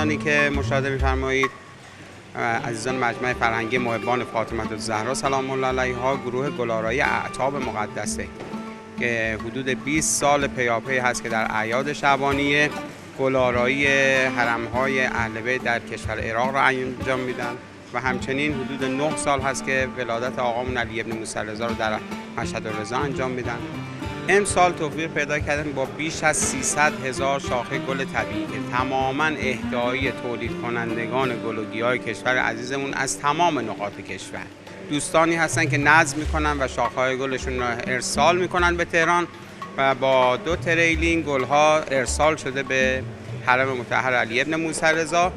عزیزانی که مشاهده می‌فرمایید، عزیزان مجمع فرهنگی محبان فاطمه الزهرا سلام الله علیها، گروه گل‌آرای اعتاب مقدسه که حدود 20 سال پیاپی هست که در اعیاد شعبانیه گل‌آرایی حرم‌های اهل بیت در کشور عراق را انجام میدن و همچنین حدود 9 سال هست که ولادت آقامون علی ابن موسی رضا رو در مشهد الرضا انجام میدن. امسال توفیق پیدا کردن با بیش از 300,000 شاخه گل طبیعی که تماما اهدایی تولید کنندگان گل و گیاه کشور عزیزمون از تمام نقاط کشور. دوستانی هستن که نظم میکنن و شاخه‌های گلشون رو ارسال میکنن به تهران و با 2 تریلین گلها ارسال شده به حرم مطهر علی ابن موسی رضا.